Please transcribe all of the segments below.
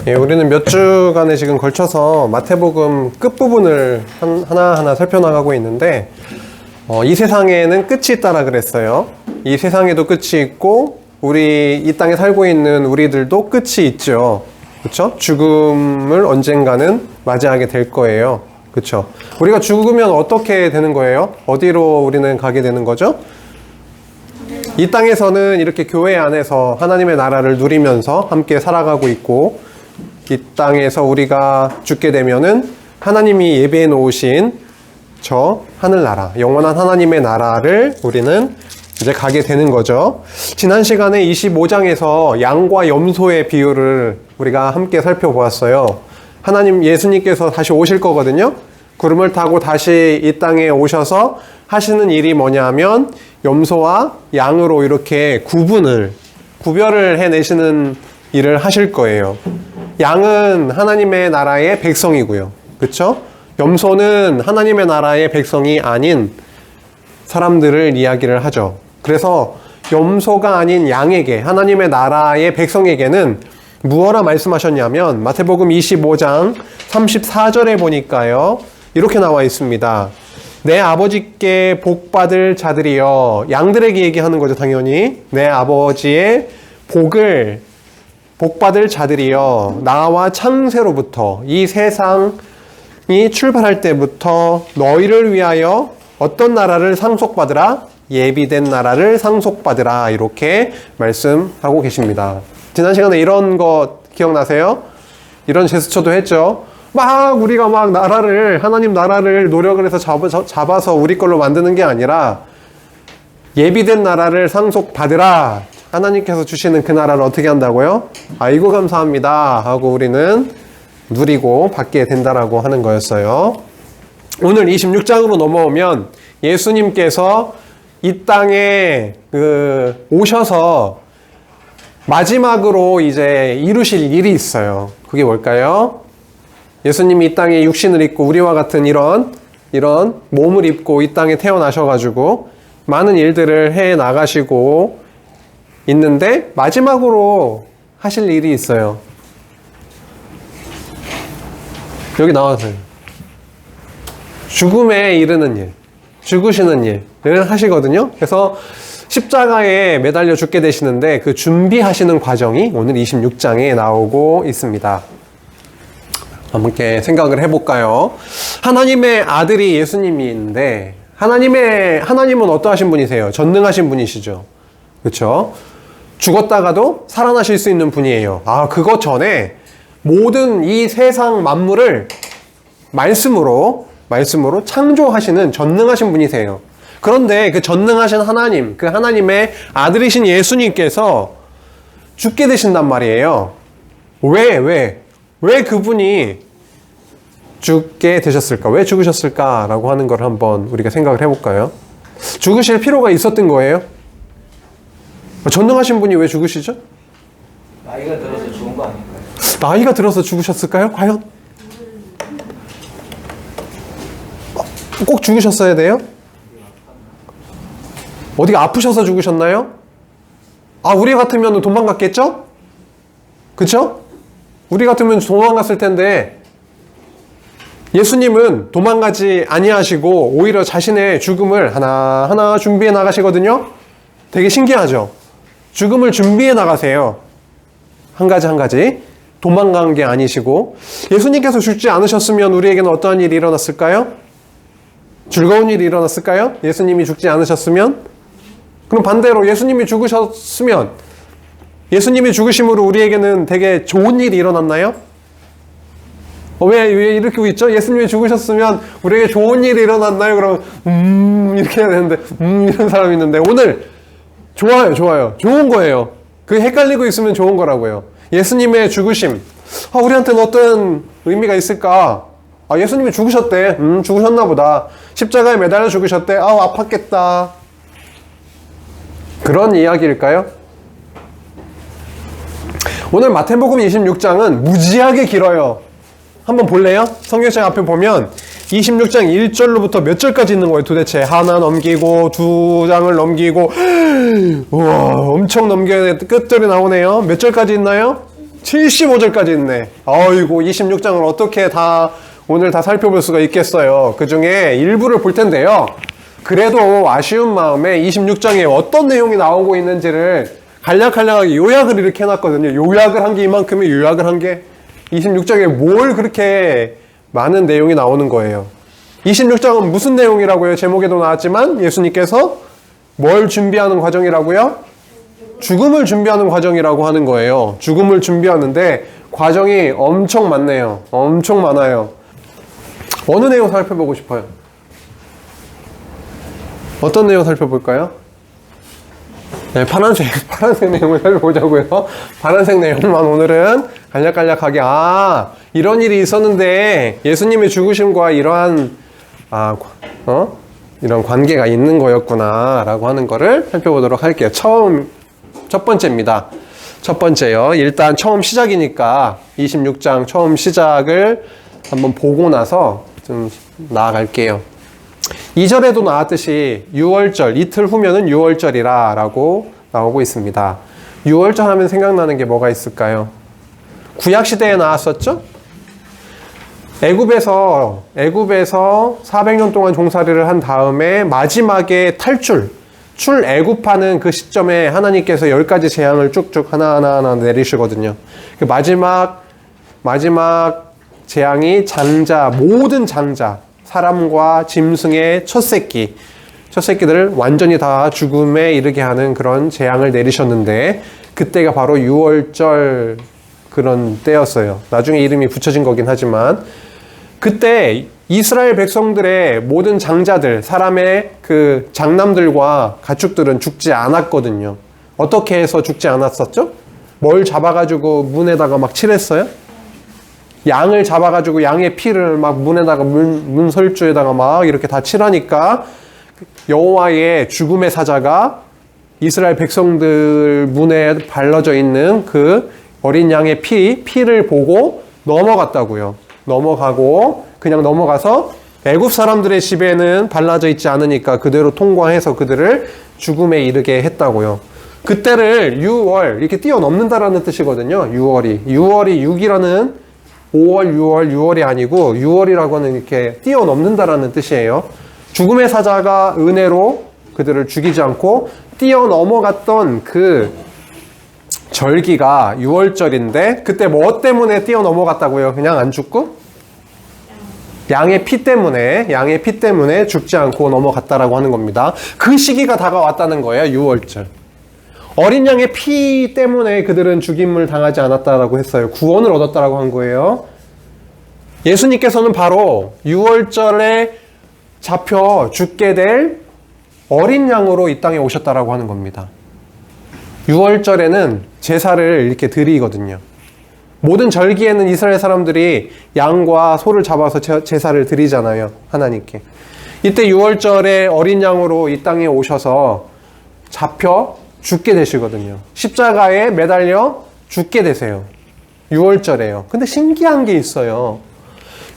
예, 우리는 몇 주간에 지금 걸쳐서 마태복음 끝부분을 하나하나 살펴나가고 있는데 이 세상에는 끝이 있다라 그랬어요. 이 세상에도 끝이 있고 우리 이 땅에 살고 있는 우리들도 끝이 있죠. 그렇죠? 죽음을 언젠가는 맞이하게 될 거예요. 그렇죠? 우리가 죽으면 어떻게 되는 거예요? 어디로 우리는 가게 되는 거죠? 이 땅에서는 이렇게 교회 안에서 하나님의 나라를 누리면서 함께 살아가고 있고, 이 땅에서 우리가 죽게 되면은 하나님이 예배해 놓으신 저 하늘나라, 영원한 하나님의 나라를 우리는 이제 가게 되는 거죠. 지난 시간에 25장에서 양과 염소의 비유를 우리가 함께 살펴보았어요. 하나님, 예수님께서 다시 오실 거거든요. 구름을 타고 다시 이 땅에 오셔서 하시는 일이 뭐냐면 염소와 양으로 이렇게 구별을 해내시는 일을 하실 거예요. 양은 하나님의 나라의 백성이고요. 그렇죠? 염소는 하나님의 나라의 백성이 아닌 사람들을 이야기를 하죠. 그래서 염소가 아닌 양에게, 하나님의 나라의 백성에게는 무엇라 말씀하셨냐면 마태복음 25장 34절에 보니까요, 이렇게 나와 있습니다. 내 아버지께 복받을 자들이여. 양들에게 얘기하는 거죠, 당연히. 내 아버지의 복받을 자들이여. 나와 창세로부터, 이 세상이 출발할 때부터 너희를 위하여 어떤 나라를 상속받으라? 예비된 나라를 상속받으라. 이렇게 말씀하고 계십니다. 지난 시간에 이런 거 기억나세요? 이런 제스처도 했죠. 우리가 하나님 나라를 노력을 해서 잡아서 우리 걸로 만드는 게 아니라 예비된 나라를 상속받으라. 하나님께서 주시는 그 나라를 어떻게 한다고요? 아이고 감사합니다 하고 우리는 누리고 받게 된다라고 하는 거였어요. 오늘 26장으로 넘어오면 예수님께서 이 땅에 오셔서 마지막으로 이제 이루실 일이 있어요. 그게 뭘까요? 예수님이 이 땅에 육신을 입고 우리와 같은 이런 몸을 입고 이 땅에 태어나셔가지고 많은 일들을 해 나가시고 있는데 마지막으로 하실 일이 있어요. 여기 나와서요. 죽음에 이르는 일, 죽으시는 일을 하시거든요. 그래서 십자가에 매달려 죽게 되시는데 그 준비하시는 과정이 오늘 26장에 나오고 있습니다. 함께 생각을 해볼까요? 하나님의 아들이 예수님인데 하나님은 어떠하신 분이세요? 전능하신 분이시죠. 그렇죠? 죽었다가도 살아나실 수 있는 분이에요. 그것 전에 모든 이 세상 만물을 말씀으로 창조하시는 전능하신 분이세요. 그런데 그 전능하신 하나님, 그 하나님의 아들이신 예수님께서 죽게 되신단 말이에요. 왜 그분이 죽게 되셨을까? 왜 죽으셨을까라고 하는 걸 한번 우리가 생각을 해볼까요? 죽으실 필요가 있었던 거예요? 전능하신 분이 왜 죽으시죠? 나이가 들어서 죽은 거 아닐까요? 나이가 들어서 죽으셨을까요? 과연? 꼭 죽으셨어야 돼요? 어디가 아프셔서 죽으셨나요? 우리 같으면 도망갔겠죠? 그쵸? 우리 같으면 도망갔을 텐데 예수님은 도망가지 아니하시고 오히려 자신의 죽음을 하나하나 준비해 나가시거든요. 되게 신기하죠? 죽음을 준비해 나가세요. 한 가지 도망간 게 아니시고. 예수님께서 죽지 않으셨으면 우리에게는 어떠한 일이 일어났을까요? 즐거운 일이 일어났을까요? 예수님이 죽지 않으셨으면? 그럼 반대로 예수님이 죽으셨으면, 예수님이 죽으심으로 우리에게는 되게 좋은 일이 일어났나요? 왜 이렇게 있죠? 예수님이 죽으셨으면 우리에게 좋은 일이 일어났나요? 그러면 이렇게 해야 되는데 이런 사람이 있는데, 오늘 좋아요. 좋은 거예요. 그게 헷갈리고 있으면 좋은 거라고요. 예수님의 죽으심, 우리한테는 어떤 의미가 있을까? 예수님이 죽으셨대. 죽으셨나 보다. 십자가에 매달려 죽으셨대. 아팠겠다. 그런 이야기일까요? 오늘 마태복음 26장은 무지하게 길어요. 한번 볼래요? 성경책 앞에 보면 26장 1절로부터 몇 절까지 있는 거예요, 도대체. 하나 넘기고, 두 장을 넘기고, 우와, 엄청 넘겨야 돼. 끝들이 나오네요. 몇 절까지 있나요? 75절까지 있네. 아이고, 26장을 어떻게 오늘 다 살펴볼 수가 있겠어요. 그 중에 일부를 볼 텐데요. 그래도 아쉬운 마음에 26장에 어떤 내용이 나오고 있는지를 간략간략하게 요약을 이렇게 해놨거든요. 요약을 한 게 이만큼이 요약을 한 게 26장에 뭘 그렇게 많은 내용이 나오는 거예요. 26장은 무슨 내용이라고요? 제목에도 나왔지만 예수님께서 뭘 준비하는 과정이라고요? 죽음을 준비하는 과정이라고 하는 거예요. 죽음을 준비하는데 과정이 엄청 많네요. 엄청 많아요. 어느 내용 살펴보고 싶어요? 어떤 내용 살펴볼까요? 네, 파란색 내용을 살펴보자고요. 파란색 내용만 오늘은 간략간략하게, 이런 일이 있었는데 예수님의 죽으심과 이러한, 이런 관계가 있는 거였구나, 라고 하는 거를 살펴보도록 할게요. 첫 번째입니다. 첫 번째요. 일단 처음 시작이니까 26장 처음 시작을 한번 보고 나서 좀 나아갈게요. 2절에도 나왔듯이 6월절, 이틀 후면은 6월절이라 라고 나오고 있습니다. 6월절 하면 생각나는 게 뭐가 있을까요? 구약시대에 나왔었죠? 애굽에서 400년 동안 종살이를 한 다음에 마지막에 출애굽하는 그 시점에 하나님께서 10가지 재앙을 쭉쭉 하나하나 내리시거든요. 그 마지막 재앙이 모든 장자, 사람과 짐승의 첫 새끼들을 완전히 다 죽음에 이르게 하는 그런 재앙을 내리셨는데, 그때가 바로 6월절 그런 때였어요. 나중에 이름이 붙여진 거긴 하지만, 그때 이스라엘 백성들의 모든 장자들, 사람의 그 장남들과 가축들은 죽지 않았거든요. 어떻게 해서 죽지 않았었죠? 뭘 잡아가지고 문에다가 막 칠했어요? 양을 잡아가지고 양의 피를 막 문에다가 문설주에다가 막 이렇게 다 칠하니까 여호와의 죽음의 사자가 이스라엘 백성들 문에 발라져 있는 그 어린 양의 피를 보고 넘어갔다고요. 그냥 넘어가서 애굽 사람들의 집에는 발라져 있지 않으니까 그대로 통과해서 그들을 죽음에 이르게 했다고요. 그때를 6월 이렇게 뛰어넘는다라는 뜻이거든요. 6월이 6이라는 5월, 6월이 아니고 6월이라고 하는 이렇게 뛰어넘는다라는 뜻이에요. 죽음의 사자가 은혜로 그들을 죽이지 않고 뛰어넘어갔던 그 절기가 6월절인데, 그때 뭐 때문에 뛰어넘어갔다고요? 그냥 안 죽고? 양의 피 때문에 죽지 않고 넘어갔다라고 하는 겁니다. 그 시기가 다가왔다는 거예요. 6월절. 어린 양의 피 때문에 그들은 죽임을 당하지 않았다라고 했어요. 구원을 얻었다라고 한 거예요. 예수님께서는 바로 6월절에 잡혀 죽게 될 어린 양으로 이 땅에 오셨다라고 하는 겁니다. 6월절에는 제사를 이렇게 드리거든요. 모든 절기에는 이스라엘 사람들이 양과 소를 잡아서 제사를 드리잖아요. 하나님께. 이때 6월절에 어린 양으로 이 땅에 오셔서 잡혀 죽게 되시거든요. 십자가에 매달려 죽게 되세요. 6월절에요. 근데 신기한 게 있어요.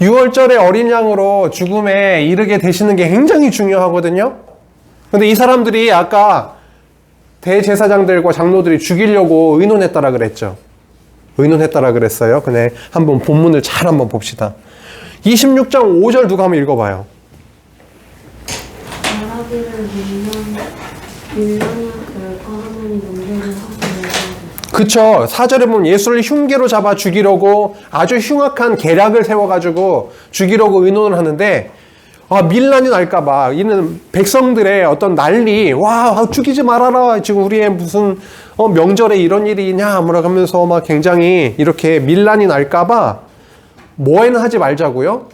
6월절에 어린 양으로 죽음에 이르게 되시는 게 굉장히 중요하거든요. 근데 이 사람들이 아까 대제사장들과 장로들이 죽이려고 의논했다라 그랬죠. 그랬어요. 근데 한번 본문을 잘 한번 봅시다. 26장 5절 누가 한번 읽어봐요. 말하기를 밀라냐 그럴까 하느니 문제를 하시면서. 그쵸. 4절에 보면 예수를 흉계로 잡아 죽이려고 아주 흉악한 계략을 세워가지고 죽이려고 의논을 하는데, 밀란이 날까봐, 이는 백성들의 어떤 난리, 죽이지 말아라. 지금 우리의 무슨, 명절에 이런 일이 있냐, 뭐라 하면서 막 굉장히 이렇게 밀란이 날까봐, 뭐에는 하지 말자고요?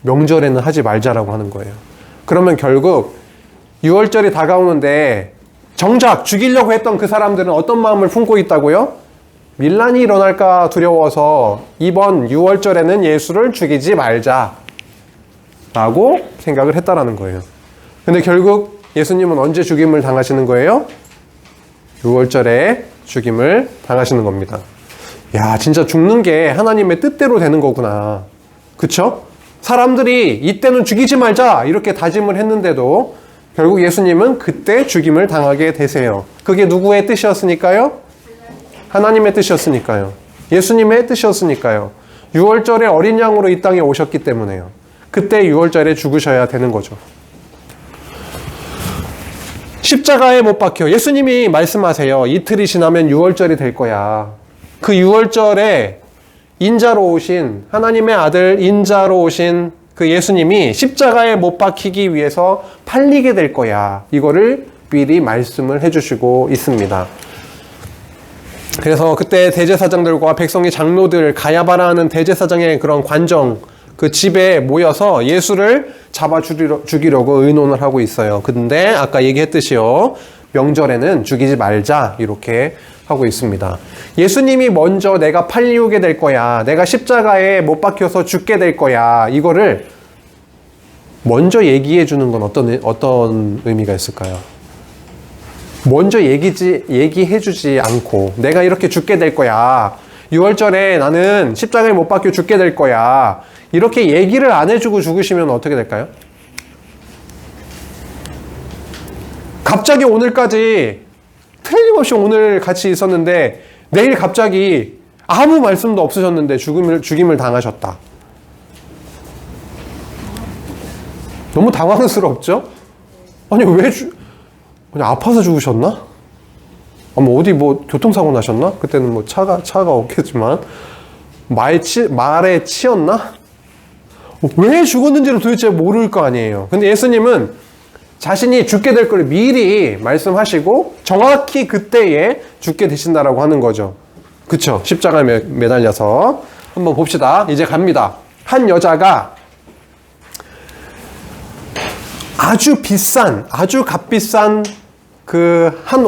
명절에는 하지 말자라고 하는 거예요. 그러면 결국, 6월절이 다가오는데, 정작 죽이려고 했던 그 사람들은 어떤 마음을 품고 있다고요? 밀란이 일어날까 두려워서 이번 6월절에는 예수를 죽이지 말자 라고 생각을 했다라는 거예요. 근데 결국 예수님은 언제 죽임을 당하시는 거예요? 6월절에 죽임을 당하시는 겁니다. 야, 진짜 죽는 게 하나님의 뜻대로 되는 거구나. 그쵸? 사람들이 이때는 죽이지 말자 이렇게 다짐을 했는데도 결국 예수님은 그때 죽임을 당하게 되세요. 그게 누구의 뜻이었으니까요? 하나님의 뜻이었으니까요. 예수님의 뜻이었으니까요. 6월절에 어린 양으로 이 땅에 오셨기 때문에요. 그때 6월절에 죽으셔야 되는 거죠. 십자가에 못 박혀. 예수님이 말씀하세요. 이틀이 지나면 6월절이 될 거야. 그 6월절에 인자로 오신 하나님의 아들 인자로 오신 그 예수님이 십자가에 못 박히기 위해서 팔리게 될 거야. 이거를 미리 말씀을 해주시고 있습니다. 그래서 그때 대제사장들과 백성의 장로들, 가야바라 하는 대제사장의 그런 관정, 그 집에 모여서 예수를 잡아 죽이려고 의논을 하고 있어요. 근데 아까 얘기했듯이요, 명절에는 죽이지 말자 이렇게 하고 있습니다. 예수님이 먼저 내가 팔리우게 될 거야, 내가 십자가에 못 박혀서 죽게 될 거야, 이거를 먼저 얘기해 주는 건 어떤 의미가 있을까요? 먼저 얘기해 주지 않고 내가 이렇게 죽게 될 거야, 6월절에 나는 십자가에 못 박혀 죽게 될 거야, 이렇게 얘기를 안 해주고 죽으시면 어떻게 될까요? 갑자기 오늘까지 틀림없이 오늘 같이 있었는데 내일 갑자기 아무 말씀도 없으셨는데 죽임을 당하셨다. 너무 당황스럽죠? 아니 그냥 아파서 죽으셨나? 어디 교통사고 나셨나? 그때는 차가 없겠지만 말에 치였나? 왜 죽었는지를 도대체 모를 거 아니에요. 근데 예수님은 자신이 죽게 될 걸 미리 말씀하시고 정확히 그때에 죽게 되신다라고 하는 거죠. 그쵸? 십자가에 매달려서 한번 봅시다. 이제 갑니다. 한 여자가 아주 값비싼 그 한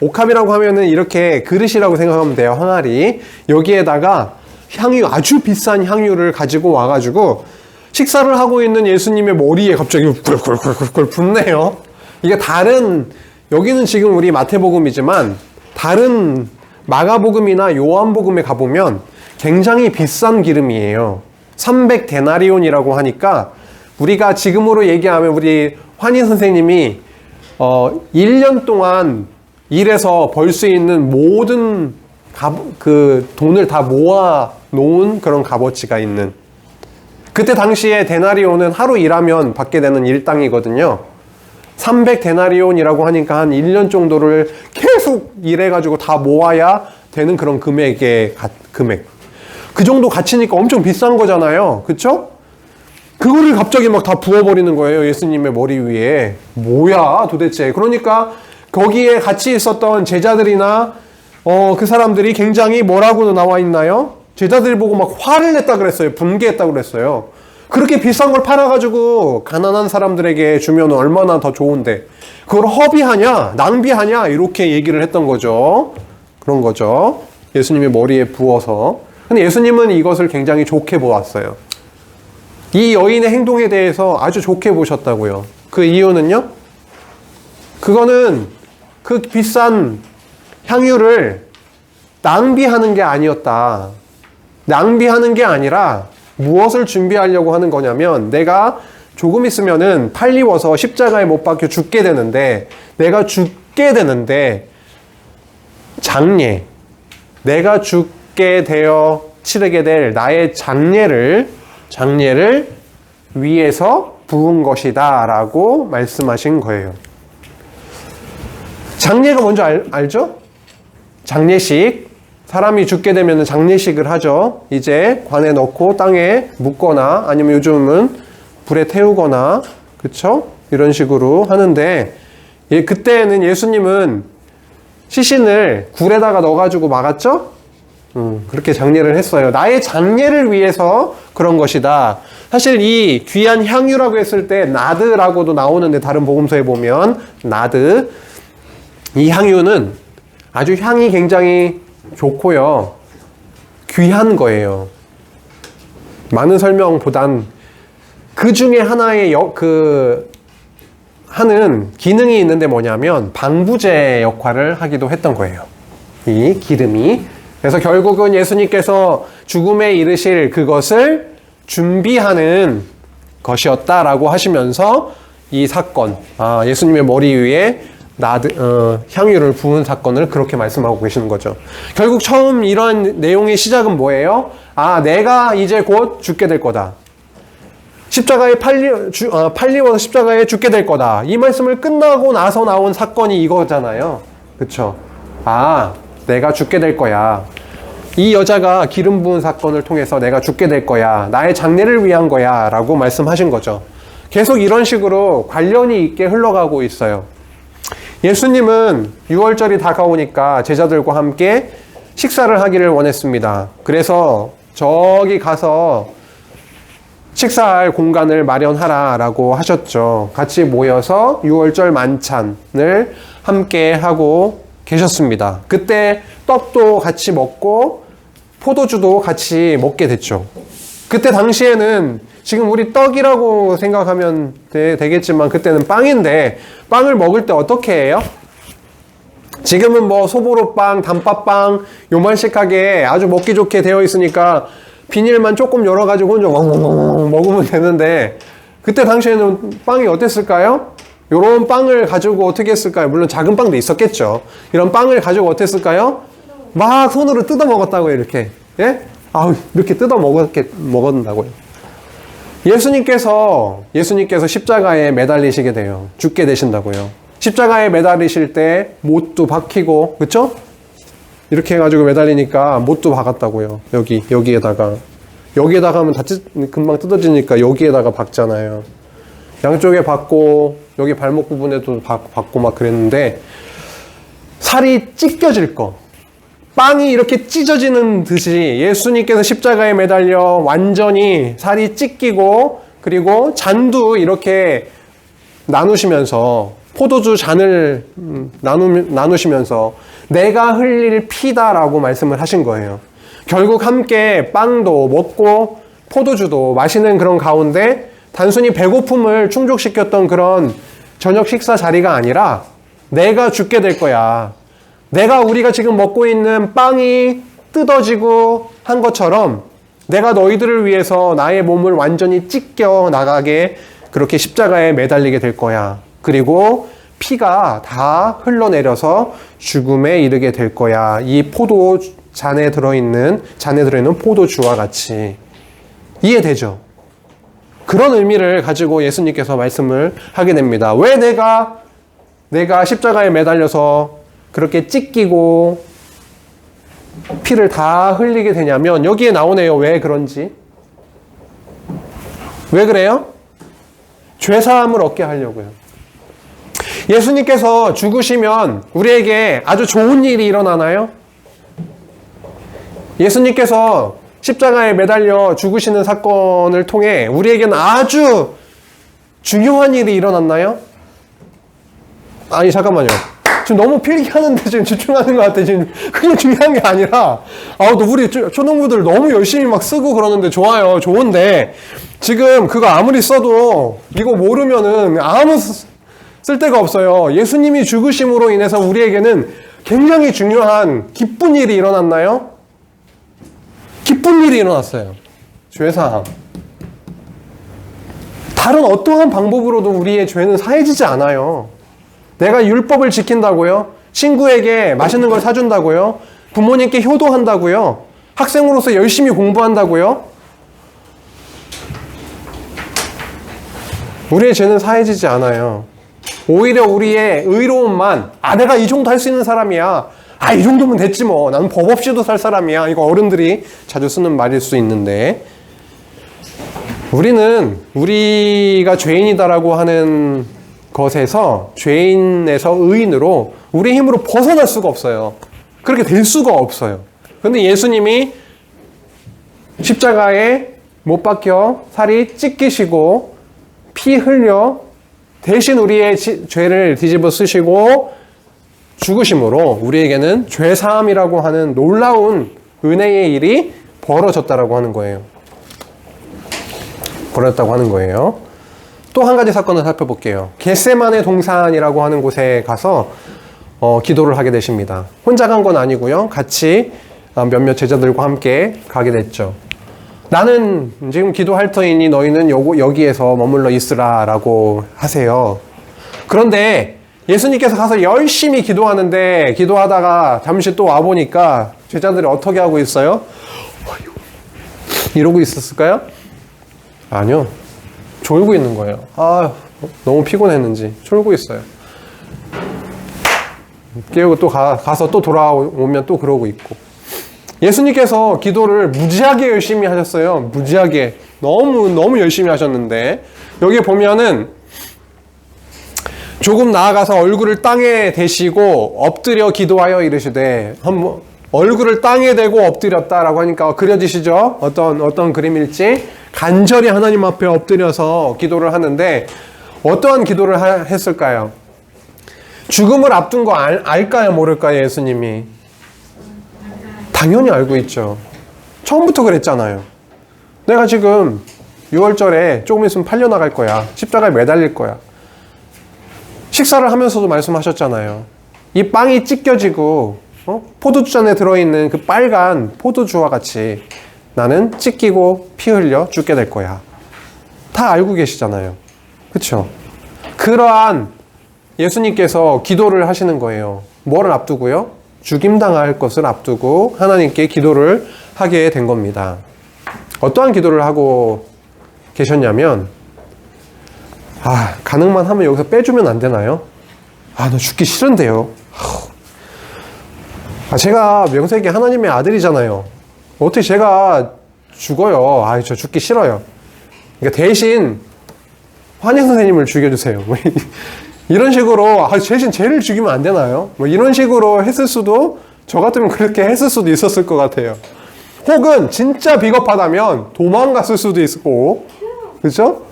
옥합이라고 하면은 이렇게 그릇이라고 생각하면 돼요. 항아리. 여기에다가 아주 비싼 향유를 가지고 와가지고 식사를 하고 있는 예수님의 머리에 갑자기 꿀꿀꿀꿀 붓네요. 이게 여기는 지금 우리 마태복음이지만 다른 마가복음이나 요한복음에 가보면 굉장히 비싼 기름이에요. 300데나리온이라고 하니까 우리가 지금으로 얘기하면 우리 환희 선생님이 1년 동안 일해서 벌 수 있는 모든 그 돈을 다 모아 놓은 그런 값어치가 있는, 그때 당시에 데나리온은 하루 일하면 받게 되는 일당이거든요. 300데나리온이라고 하니까 한 1년 정도를 계속 일해가지고 다 모아야 되는 그런 금액. 그 정도 가치니까 엄청 비싼 거잖아요. 그쵸? 그거를 갑자기 막 다 부어버리는 거예요. 예수님의 머리 위에. 뭐야 도대체. 그러니까 거기에 같이 있었던 제자들이나 그 사람들이 굉장히 뭐라고 나와 있나요? 제자들이 보고 막 화를 냈다 그랬어요. 분개했다 그랬어요. 그렇게 비싼 걸 팔아가지고 가난한 사람들에게 주면 얼마나 더 좋은데 그걸 허비하냐 낭비하냐 이렇게 얘기를 했던 거죠. 그런 거죠. 예수님의 머리에 부어서. 근데 예수님은 이것을 굉장히 좋게 보았어요. 이 여인의 행동에 대해서 아주 좋게 보셨다고요. 그 이유는요, 그거는 그 비싼 향유를 낭비하는 게 아니었다. 낭비하는 게 아니라 무엇을 준비하려고 하는 거냐면, 내가 조금 있으면은 팔리워서 십자가에 못 박혀 죽게 되는데, 내가 죽게 되는데 장례, 내가 죽게 되어 치르게 될 나의 장례를 위해서 부은 것이다 라고 말씀하신 거예요. 장례가 뭔지 알죠? 장례식. 사람이 죽게 되면 장례식을 하죠. 이제 관에 넣고 땅에 묻거나 아니면 요즘은 불에 태우거나, 그쵸? 이런 식으로 하는데, 그때는 예수님은 시신을 굴에다가 넣어가지고 막았죠? 그렇게 장례를 했어요. 나의 장례를 위해서 그런 것이다. 사실 이 귀한 향유라고 했을 때 나드라고도 나오는데, 다른 복음서에 보면 나드, 이 향유는 아주 향이 굉장히 좋고요, 귀한 거예요. 많은 설명보단 그 중에 하나의 하는 기능이 있는데 뭐냐면 방부제 역할을 하기도 했던 거예요, 이 기름이. 그래서 결국은 예수님께서 죽음에 이르실 그것을 준비하는 것이었다라고 하시면서 이 사건, 예수님의 머리 위에 향유를 부은 사건을 그렇게 말씀하고 계시는 거죠. 결국 처음 이런 내용의 시작은 뭐예요? 아, 내가 이제 곧 죽게 될 거다. 십자가에 팔리워서 십자가에 죽게 될 거다. 이 말씀을 끝나고 나서 나온 사건이 이거잖아요. 그쵸? 아, 내가 죽게 될 거야. 이 여자가 기름 부은 사건을 통해서 내가 죽게 될 거야. 나의 장례를 위한 거야. 라고 말씀하신 거죠. 계속 이런 식으로 관련이 있게 흘러가고 있어요. 예수님은 6월절이 다가오니까 제자들과 함께 식사를 하기를 원했습니다. 그래서 저기 가서 식사할 공간을 마련하라 라고 하셨죠. 같이 모여서 6월절 만찬을 함께 하고 계셨습니다. 그때 떡도 같이 먹고 포도주도 같이 먹게 됐죠. 그때 당시에는 지금 우리 떡이라고 생각하면 되겠지만 그때는 빵인데 빵을 먹을 때 어떻게 해요? 지금은 뭐 소보로빵, 단팥빵 요만씩하게 아주 먹기 좋게 되어 있으니까 비닐만 조금 열어가지고 혼자 멍멍멍 먹으면 되는데 그때 당시에는 빵이 어땠을까요? 요런 빵을 가지고 어떻게 했을까요? 물론 작은 빵도 있었겠죠. 이런 빵을 가지고 어떻게 했을까요? 막 손으로 뜯어 먹었다고요, 이렇게. 예? 아우, 이렇게 뜯어 먹었다고요. 예수님께서 십자가에 매달리시게 돼요. 죽게 되신다고요. 십자가에 매달리실 때 못도 박히고, 그쵸? 이렇게 해가지고 매달리니까 못도 박았다고요. 여기에다가 하면 금방 뜯어지니까 여기에다가 박잖아요. 양쪽에 박고, 여기 발목 부분에도 박고 막 그랬는데, 살이 찢겨질 거. 빵이 이렇게 찢어지는 듯이 예수님께서 십자가에 매달려 완전히 살이 찢기고, 그리고 잔도 이렇게 나누시면서, 포도주 잔을 나누시면서, 내가 흘릴 피다라고 말씀을 하신 거예요. 결국 함께 빵도 먹고, 포도주도 마시는 그런 가운데, 단순히 배고픔을 충족시켰던 그런 저녁 식사 자리가 아니라 내가 죽게 될 거야. 우리가 지금 먹고 있는 빵이 뜯어지고 한 것처럼 내가 너희들을 위해서 나의 몸을 완전히 찢겨 나가게 그렇게 십자가에 매달리게 될 거야. 그리고 피가 다 흘러내려서 죽음에 이르게 될 거야. 이 잔에 들어있는 포도주와 같이. 이해되죠? 그런 의미를 가지고 예수님께서 말씀을 하게 됩니다. 왜 내가 십자가에 매달려서 그렇게 찢기고 피를 다 흘리게 되냐면 여기에 나오네요. 왜 그런지. 왜 그래요? 죄사함을 얻게 하려고요. 예수님께서 죽으시면 우리에게 아주 좋은 일이 일어나나요? 예수님께서 십자가에 매달려 죽으시는 사건을 통해 우리에게는 아주 중요한 일이 일어났나요? 아니, 잠깐만요. 지금 너무 필기하는데 지금 집중하는 것 같아. 지금 그게 중요한 게 아니라, 우리 초등부들 너무 열심히 막 쓰고 그러는데 좋아요. 좋은데, 지금 그거 아무리 써도 이거 모르면은 아무 쓸데가 없어요. 예수님이 죽으심으로 인해서 우리에게는 굉장히 중요한 기쁜 일이 일어났나요? 기쁜 일이 일어났어요. 죄사함. 다른 어떠한 방법으로도 우리의 죄는 사해지지 않아요. 내가 율법을 지킨다고요? 친구에게 맛있는 걸 사준다고요? 부모님께 효도한다고요? 학생으로서 열심히 공부한다고요? 우리의 죄는 사해지지 않아요. 오히려 우리의 의로움만, 내가 이 정도 할 수 있는 사람이야. 이 정도면 됐지 뭐. 나는 법 없이도 살 사람이야. 이거 어른들이 자주 쓰는 말일 수 있는데, 우리가 죄인이다라고 하는 것에서, 죄인에서 의인으로 우리 힘으로 벗어날 수가 없어요. 그렇게 될 수가 없어요. 그런데 예수님이 십자가에 못 박혀 살이 찢기시고 피 흘려 대신 우리의 죄를 뒤집어 쓰시고 죽으심으로 우리에게는 죄사함이라고 하는 놀라운 은혜의 일이 벌어졌다고 하는 거예요. 벌어졌다고 하는 거예요. 또 한 가지 사건을 살펴볼게요. 겟세마네 동산이라고 하는 곳에 가서 기도를 하게 되십니다. 혼자 간 건 아니고요. 같이 몇몇 제자들과 함께 가게 됐죠. 나는 지금 기도할 터이니 너희는 여기에서 머물러 있으라 라고 하세요. 그런데 예수님께서 가서 열심히 기도하는데 기도하다가 잠시 또 와보니까 제자들이 어떻게 하고 있어요? 이러고 있었을까요? 아니요. 졸고 있는 거예요. 아, 너무 피곤했는지 졸고 있어요. 깨우고 또 가서 또 돌아오면 또 그러고 있고. 예수님께서 기도를 무지하게 열심히 하셨어요. 무지하게. 너무 열심히 하셨는데 여기 보면은 조금 나아가서 얼굴을 땅에 대시고 엎드려 기도하여 이르시되, 한번 얼굴을 땅에 대고 엎드렸다라고 하니까 그려지시죠? 어떤 그림일지. 간절히 하나님 앞에 엎드려서 기도를 하는데 어떠한 기도를 했을까요? 죽음을 앞둔 거 알까요? 모를까요? 예수님이 당연히 알고 있죠. 처음부터 그랬잖아요. 내가 지금 6월절에 조금 있으면 팔려나갈 거야. 십자가에 매달릴 거야. 식사를 하면서도 말씀하셨잖아요. 이 빵이 찢겨지고 포도주잔에 들어있는 그 빨간 포도주와 같이 나는 찢기고 피 흘려 죽게 될 거야. 다 알고 계시잖아요. 그렇죠? 그러한 예수님께서 기도를 하시는 거예요. 뭐를 앞두고요? 죽임당할 것을 앞두고 하나님께 기도를 하게 된 겁니다. 어떠한 기도를 하고 계셨냐면, 가능만 하면 여기서 빼주면 안 되나요? 나 죽기 싫은데요. 제가 명색이 하나님의 아들이잖아요. 어떻게 제가 죽어요? 저 죽기 싫어요. 그러니까 대신 환희 선생님을 죽여주세요. 이런 식으로 대신 쟤를 죽이면 안 되나요? 이런 식으로 했을 수도, 저 같으면 그렇게 했을 수도 있었을 것 같아요. 혹은 진짜 비겁하다면 도망갔을 수도 있고, 그렇죠?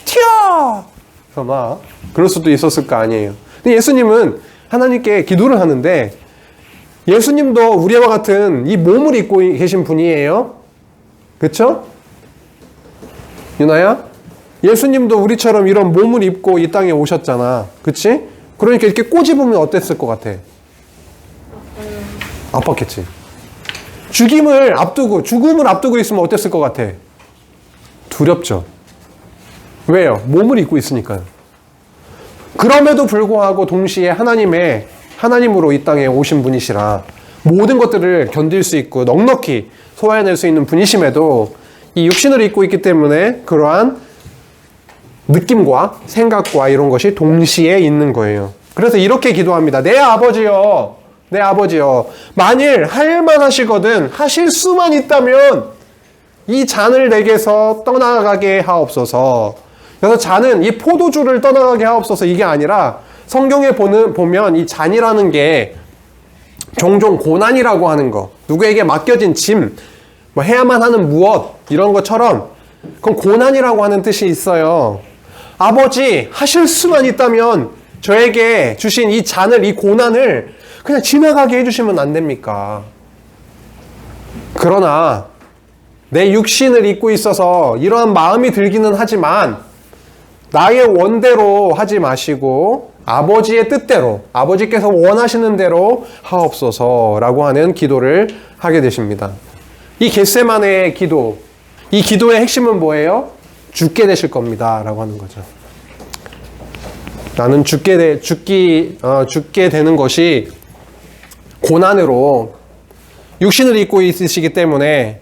튀어! 그래서 막 그럴 수도 있었을 거 아니에요. 근데 예수님은 하나님께 기도를 하는데, 예수님도 우리와 같은 이 몸을 입고 계신 분이에요. 그렇죠? 유나야? 예수님도 우리처럼 이런 몸을 입고 이 땅에 오셨잖아. 그치? 그러니까 이렇게 꼬집으면 어땠을 것 같아? 아팠겠지. 죽음을 앞두고 있으면 어땠을 것 같아? 두렵죠. 왜요? 몸을 입고 있으니까요. 그럼에도 불구하고 동시에 하나님으로 이 땅에 오신 분이시라 모든 것들을 견딜 수 있고 넉넉히 소화해낼 수 있는 분이심에도 이 육신을 입고 있기 때문에 그러한 느낌과 생각과 이런 것이 동시에 있는 거예요. 그래서 이렇게 기도합니다. 내 아버지여, 만일 할 만하시거든 하실 수만 있다면 이 잔을 내게서 떠나가게 하옵소서. 그래서 잔은 이 포도주를 떠나가게 하옵소서, 이게 아니라 성경에 보면 이 잔이라는 게 종종 고난이라고 하는 거, 누구에게 맡겨진 짐, 해야만 하는 무엇, 이런 것처럼 그건 고난이라고 하는 뜻이 있어요. 아버지, 하실 수만 있다면 저에게 주신 이 잔을, 이 고난을 그냥 지나가게 해주시면 안 됩니까? 그러나 내 육신을 입고 있어서 이러한 마음이 들기는 하지만 나의 원대로 하지 마시고 아버지의 뜻대로, 아버지께서 원하시는 대로 하옵소서라고 하는 기도를 하게 되십니다. 이 겟세마네의 기도, 이 기도의 핵심은 뭐예요? 죽게 되실 겁니다 라고 하는 거죠. 나는 죽게 되는 것이 고난으로 육신을 입고 있으시기 때문에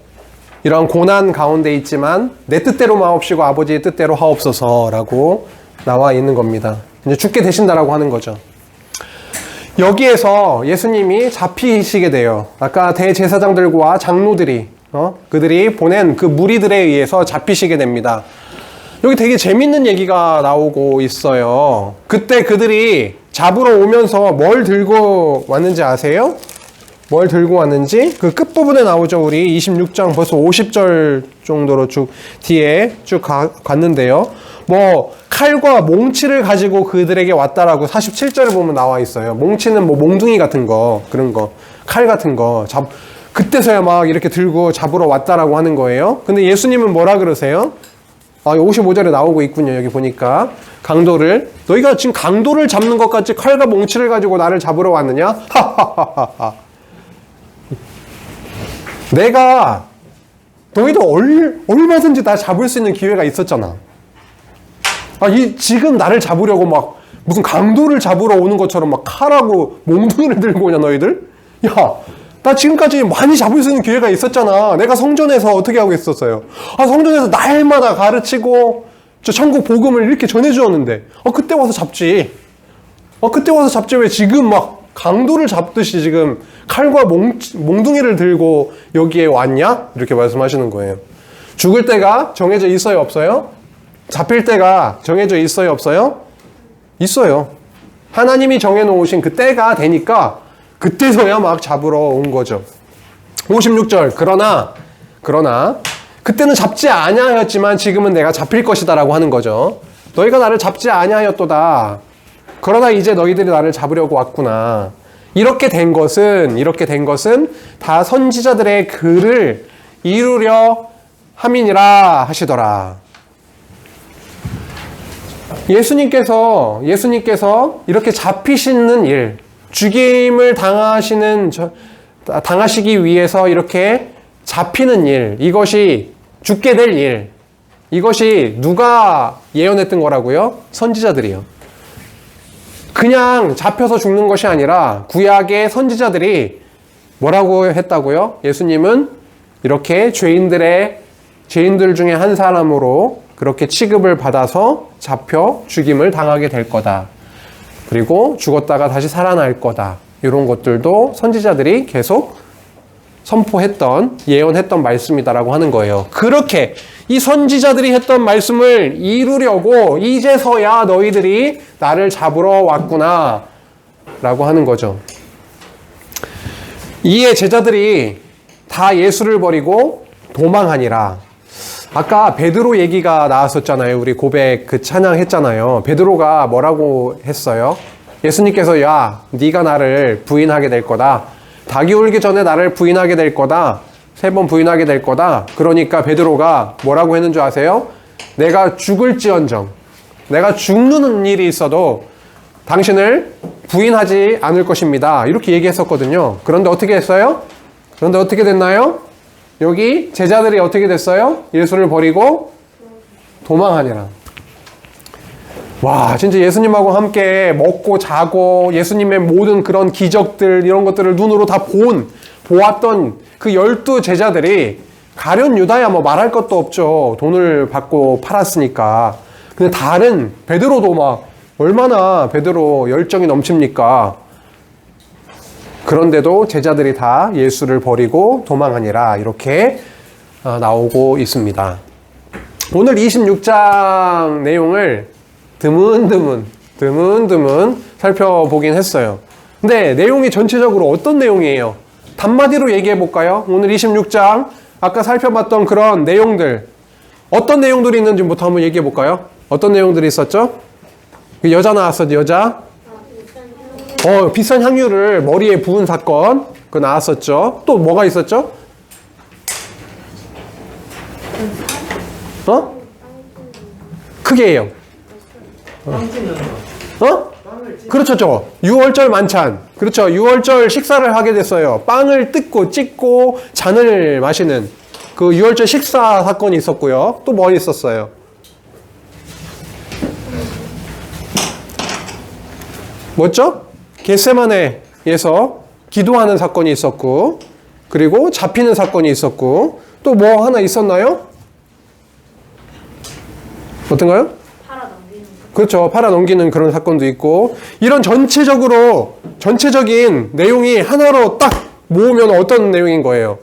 이런 고난 가운데 있지만 내 뜻대로 마옵시고 아버지의 뜻대로 하옵소서라고 나와 있는 겁니다. 이제 죽게 되신다라고 하는 거죠. 여기에서 예수님이 잡히시게 돼요. 아까 대제사장들과 장로들이 그들이 보낸 그 무리들에 의해서 잡히시게 됩니다. 여기 되게 재밌는 얘기가 나오고 있어요. 그때 그들이 잡으러 오면서 뭘 들고 왔는지 아세요? 뭘 들고 왔는지 그 끝부분에 나오죠. 우리 26장 벌써 50절 정도로 뒤에 갔는데요. 칼과 몽치를 가지고 그들에게 왔다라고 47절을 보면 나와 있어요. 몽치는 몽둥이 같은 거, 그런 거, 칼 같은 거 그때서야 막 이렇게 들고 잡으러 왔다라고 하는 거예요. 근데 예수님은 뭐라 그러세요? 55절에 나오고 있군요. 여기 보니까 너희가 지금 강도를 잡는 것 같이 칼과 몽치를 가지고 나를 잡으러 왔느냐? 하하하하. 내가 너희도 얼마든지 나 잡을 수 있는 기회가 있었잖아. 지금 나를 잡으려고 막 무슨 강도를 잡으러 오는 것처럼 막 칼하고 몽둥이를 들고 오냐 너희들? 야, 나 지금까지 많이 잡을 수 있는 기회가 있었잖아. 내가 성전에서 어떻게 하고 있었어요? 성전에서 날마다 가르치고 저 천국 복음을 이렇게 전해주었는데 그때 와서 잡지. 그때 와서 잡지. 왜 지금 막 강도를 잡듯이 지금 칼과 몽둥이를 들고 여기에 왔냐? 이렇게 말씀하시는 거예요. 죽을 때가 정해져 있어요, 없어요? 잡힐 때가 정해져 있어요, 없어요? 있어요. 하나님이 정해놓으신 그 때가 되니까 그때서야 막 잡으러 온 거죠. 56절. 그러나 그때는 잡지 아니하였지만 지금은 내가 잡힐 것이다 라고 하는 거죠. 너희가 나를 잡지 아니하였도다. 그러나 이제 너희들이 나를 잡으려고 왔구나. 이렇게 된 것은 다 선지자들의 글을 이루려 함이니라 하시더라. 예수님께서 이렇게 잡히시는 일, 죽임을 당하시기 위해서 이렇게 잡히는 일, 이것이 죽게 될 일, 이것이 누가 예언했던 거라고요? 선지자들이요. 그냥 잡혀서 죽는 것이 아니라 구약의 선지자들이 뭐라고 했다고요? 예수님은 이렇게 죄인들 중에 한 사람으로 그렇게 취급을 받아서 잡혀 죽임을 당하게 될 거다. 그리고 죽었다가 다시 살아날 거다. 이런 것들도 선지자들이 계속 선포했던, 예언했던 말씀이다라고 하는 거예요. 그렇게 이 선지자들이 했던 말씀을 이루려고 이제서야 너희들이 나를 잡으러 왔구나 라고 하는 거죠. 이에 제자들이 다 예수를 버리고 도망하니라. 아까 베드로 얘기가 나왔었잖아요. 우리 고백 그 찬양했잖아요. 베드로가 뭐라고 했어요? 예수님께서 야, 네가 나를 부인하게 될 거다. 닭이 울기 전에 나를 부인하게 될 거다. 3번 부인하게 될 거다. 그러니까 베드로가 뭐라고 했는 줄 아세요? 내가 죽을지언정, 내가 죽는 일이 있어도 당신을 부인하지 않을 것입니다. 이렇게 얘기했었거든요. 그런데 어떻게 했어요? 그런데 어떻게 됐나요? 여기 제자들이 어떻게 됐어요? 예수를 버리고 도망하니라. 와, 진짜 예수님하고 함께 먹고 자고 예수님의 모든 그런 기적들 이런 것들을 눈으로 다 보았던 그 12 제자들이 가룟 유다야 뭐 말할 것도 없죠. 돈을 받고 팔았으니까. 근데 다른 베드로도 막 얼마나 베드로 열정이 넘칩니까? 그런데도 제자들이 다 예수를 버리고 도망하니라. 이렇게 나오고 있습니다. 오늘 26장 내용을 드문드문 살펴보긴 했어요. 근데 내용이 전체적으로 어떤 내용이에요? 단마디로 얘기해 볼까요? 오늘 26장 아까 살펴봤던 그런 내용들 어떤 내용들이 있는지부터 한번 얘기해 볼까요? 어떤 내용들이 있었죠? 여자 나왔었죠, 여자. 비싼 향유를 머리에 부은 사건 그거 나왔었죠. 또 뭐가 있었죠? 크게 해요. 그렇죠. 6월절 만찬. 그렇죠. 6월절 식사를 하게 됐어요. 빵을 뜯고 찢고 잔을 마시는 그 6월절 식사 사건이 있었고요. 또 뭐 있었어요? 뭐죠? 겟세마네에서 기도하는 사건이 있었고, 그리고 잡히는 사건이 있었고, 또 뭐 하나 있었나요? 어떤가요? 그렇죠. 팔아 넘기는 그런 사건도 있고, 이런 전체적인 내용이 하나로 딱 모으면 어떤 내용인 거예요?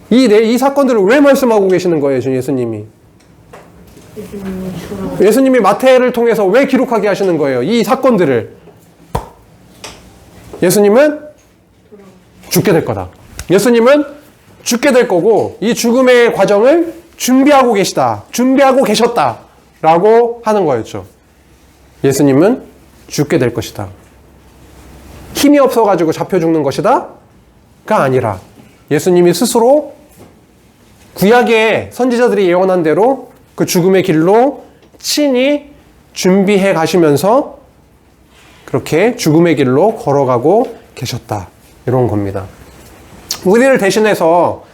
이 사건들을 왜 말씀하고 계시는 거예요, 예수님이? 예수님이 마태를 통해서 왜 기록하게 하시는 거예요? 이 사건들을. 예수님은 죽게 될 거다. 예수님은 죽게 될 거고, 이 죽음의 과정을 준비하고 계셨다. 라고 하는 거였죠. 예수님은 죽게 될 것이다. 힘이 없어가지고 잡혀 죽는 것이다? 가 아니라 예수님이 스스로 구약의 선지자들이 예언한 대로 그 죽음의 길로 친히 준비해 가시면서 그렇게 죽음의 길로 걸어가고 계셨다. 이런 겁니다. 우리를 대신해서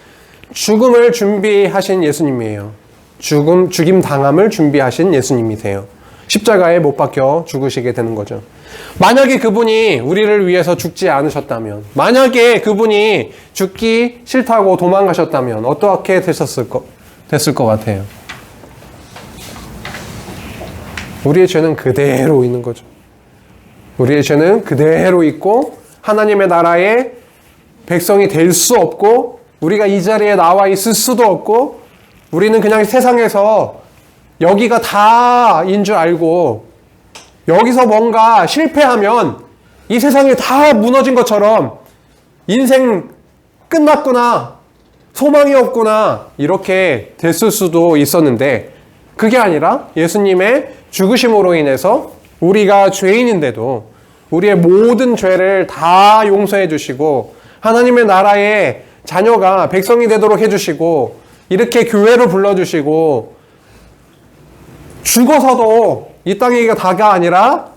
죽음을 준비하신 예수님이에요. 죽임 당함을 준비하신 예수님이세요. 십자가에 못 박혀 죽으시게 되는 거죠. 만약에 그분이 우리를 위해서 죽지 않으셨다면, 만약에 그분이 죽기 싫다고 도망가셨다면 어떻게 됐을 것 같아요? 우리의 죄는 그대로 있는 거죠. 우리의 죄는 그대로 있고 하나님의 나라의 백성이 될 수 없고 우리가 이 자리에 나와 있을 수도 없고 우리는 그냥 세상에서 여기가 다인 줄 알고 여기서 뭔가 실패하면 이 세상이 다 무너진 것처럼 인생 끝났구나, 소망이 없구나 이렇게 됐을 수도 있었는데 그게 아니라 예수님의 죽으심으로 인해서 우리가 죄인인데도 우리의 모든 죄를 다 용서해 주시고 하나님의 나라의 자녀가 백성이 되도록 해주시고 이렇게 교회로 불러주시고 죽어서도 이 땅이가 다가 아니라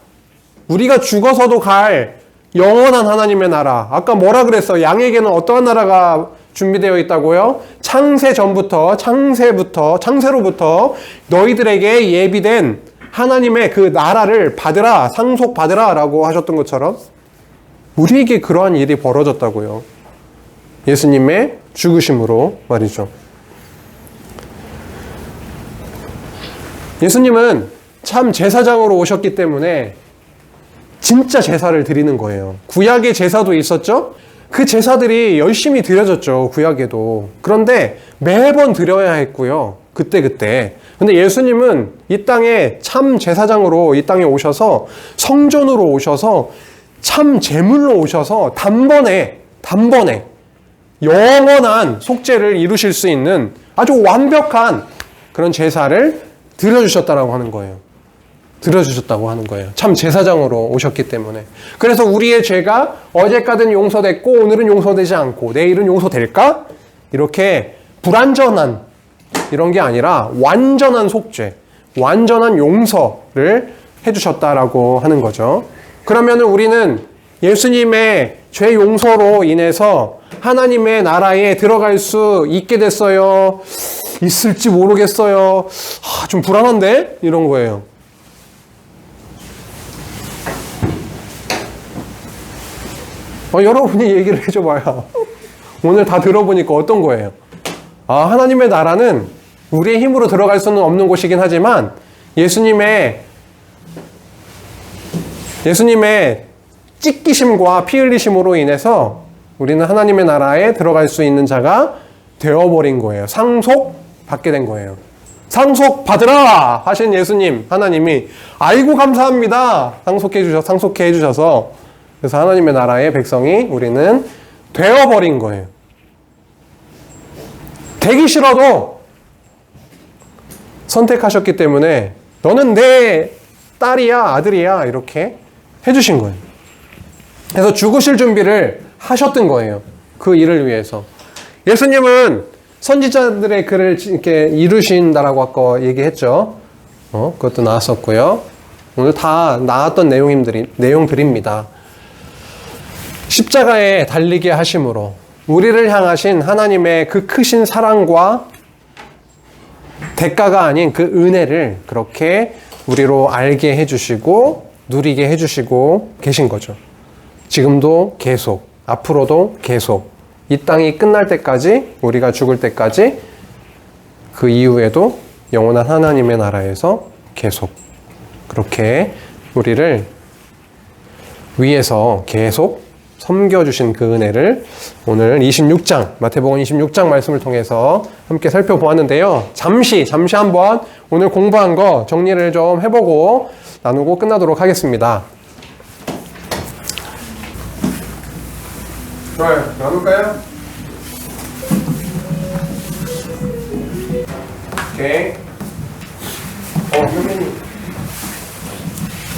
우리가 죽어서도 갈 영원한 하나님의 나라. 아까 뭐라 그랬어? 양에게는 어떠한 나라가 준비되어 있다고요? 창세로부터 너희들에게 예비된 하나님의 그 나라를 받으라, 상속받으라 라고 하셨던 것처럼 우리에게 그러한 일이 벌어졌다고요. 예수님의 죽으심으로 말이죠. 예수님은 참 제사장으로 오셨기 때문에 진짜 제사를 드리는 거예요. 구약의 제사도 있었죠? 그 제사들이 열심히 드려졌죠. 구약에도. 그런데 매번 드려야 했고요. 그때. 근데 예수님은 이 땅에 참 제사장으로 이 땅에 오셔서 성전으로 오셔서 참 제물로 오셔서 단번에 영원한 속죄를 이루실 수 있는 아주 완벽한 그런 제사를 드려주셨다고 하는 거예요. 참 제사장으로 오셨기 때문에. 그래서 우리의 죄가 어제까지는 용서됐고 오늘은 용서되지 않고 내일은 용서될까? 이렇게 불완전한 이런 게 아니라 완전한 속죄, 완전한 용서를 해주셨다라고 하는 거죠. 그러면 우리는 예수님의 죄 용서로 인해서 하나님의 나라에 들어갈 수 있게 됐어요? 있을지 모르겠어요. 좀 불안한데? 이런 거예요. 여러분이 얘기를 해줘봐요. 오늘 다 들어보니까 어떤 거예요? 하나님의 나라는 우리의 힘으로 들어갈 수는 없는 곳이긴 하지만 예수님의 찢기심과 피 흘리심으로 인해서 우리는 하나님의 나라에 들어갈 수 있는 자가 되어버린 거예요. 상속받게 된 거예요. 상속받으라 하신 예수님, 하나님이 아이고 감사합니다. 상속해 해주셔서 그래서 하나님의 나라의 백성이 우리는 되어버린 거예요. 되기 싫어도 선택하셨기 때문에 너는 내 딸이야, 아들이야 이렇게 해주신 거예요. 그래서 죽으실 준비를 하셨던 거예요. 그 일을 위해서. 예수님은 선지자들의 글을 이렇게 이루신다라고 아까 얘기했죠. 그것도 나왔었고요. 오늘 다 나왔던 내용들입니다. 십자가에 달리게 하심으로 우리를 향하신 하나님의 그 크신 사랑과 대가가 아닌 그 은혜를 그렇게 우리로 알게 해주시고 누리게 해주시고 계신 거죠. 지금도 계속, 앞으로도 계속 이 땅이 끝날 때까지, 우리가 죽을 때까지, 그 이후에도 영원한 하나님의 나라에서 계속 그렇게 우리를 위해서 계속 섬겨주신 그 은혜를 오늘 26장, 마태복음 26장 말씀을 통해서 함께 살펴보았는데요. 잠시 한번 오늘 공부한 거 정리를 좀 해보고 나누고 끝나도록 하겠습니다. 좋아요. 나눌까요? 오케이. 선생님.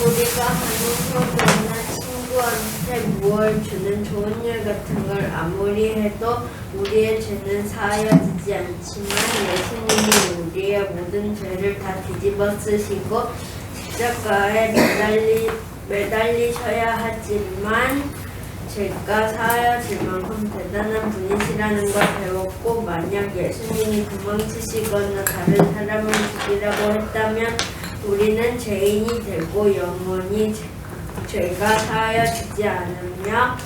우리가 한국어나 친구한테 무얼 주는 좋은 일 같은 걸 아무리 해도 우리의 죄는 사하여지지 않지만 예수님이 우리의 모든 죄를 다 뒤집어 쓰시고 십자가에 매달리셔야 하지만 죄가 사하여질 만큼 대단한 분이시라는 걸 배웠고 만약 예수님이 도망치시거나 다른 사람을 죽이라고 했다면 우리는 죄인이 되고 영원히 죄가 사하여지지 않으며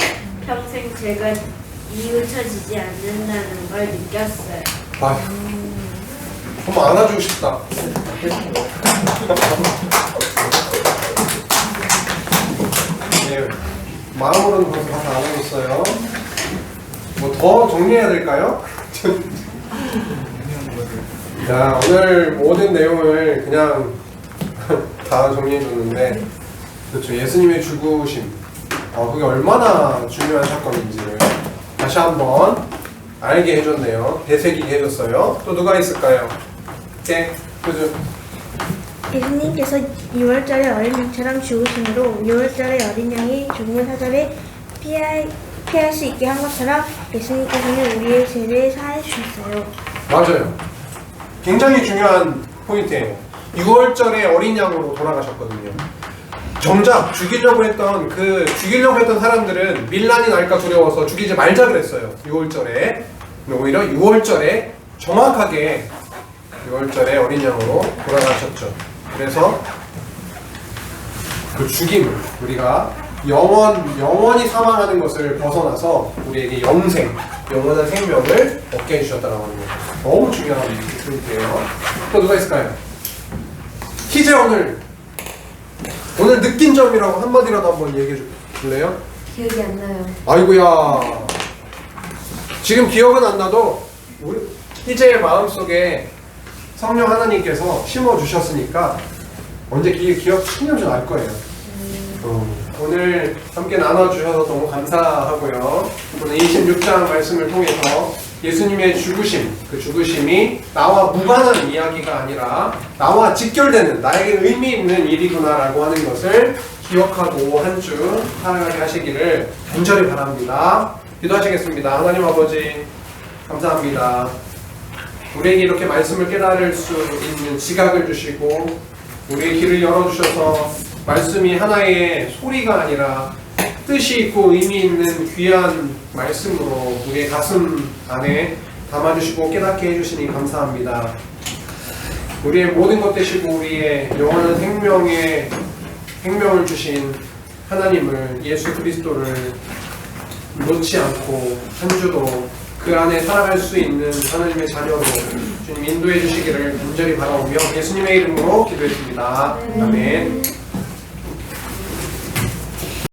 평생 죄가 이웃쳐지지 않는다는 걸 느꼈어요. 아휴, 한번 안아주고 싶다. 네, 마음으로는 벌써 다 안하고 있어요. 뭐 더 정리해야 될까요? 자, 오늘 모든 내용을 그냥 다 정리해 줬는데, 그렇죠. 예수님의 죽으심, 그게 얼마나 중요한 사건인지를 다시 한번 알게 해줬네요. 되새기게 해줬어요. 또 누가 있을까요? 네, 그죠? 예수님께서 6월절의 어린 양처럼 죽으심으로 6월절의 어린 양이 죽음의 사절에 피할 수 있게 한 것처럼 예수님께서는 우리의 죄를 사해 주셨어요. 맞아요. 굉장히 중요한 포인트예요. 6월절에 어린 양으로 돌아가셨거든요. 정작 죽이려고 했던 사람들은 밀란이 날까 두려워서 죽이지 말자 그랬어요. 6월절에. 오히려 6월절에 정확하게 6월절에 어린 양으로 돌아가셨죠. 그래서 그 죽임을 우리가 영원히 사망하는 것을 벗어나서 우리에게 영원한 생명을 얻게 해주셨다고 하는 거예요. 너무 중요한 포인트예요. 또 누가 있을까요? 희재 오늘 느낀 점이라고 한마디라도 한번 얘기해 줄래요? 기억이 안 나요. 아이고야. 지금 기억은 안 나도 우리 희재의 마음속에 성령 하나님께서 심어주셨으니까 언제 기억 신념 날 거예요. 오늘 함께 나눠주셔서 너무 감사하고요. 오늘 26장 말씀을 통해서 예수님의 죽으심, 그 죽으심이 나와 무관한 이야기가 아니라 나와 직결되는 나에게 의미 있는 일이구나라고 하는 것을 기억하고 한 주 살아가게 하시기를 간절히 바랍니다. 기도하시겠습니다. 하나님 아버지 감사합니다. 우리에게 이렇게 말씀을 깨달을 수 있는 지각을 주시고 우리의 길을 열어주셔서 말씀이 하나의 소리가 아니라 뜻이 있고 의미 있는 귀한 말씀으로 우리의 가슴 안에 담아주시고 깨닫게 해주시니 감사합니다. 우리의 모든 것 되시고 우리의 영원한 생명을 주신 하나님을, 예수 그리스도를 놓지 않고 한 주도 그 안에 살아갈 수 있는 하나님의 자녀로 주님 인도해 주시기를 간절히 바라오며 예수님의 이름으로 기도했습니다. 아멘.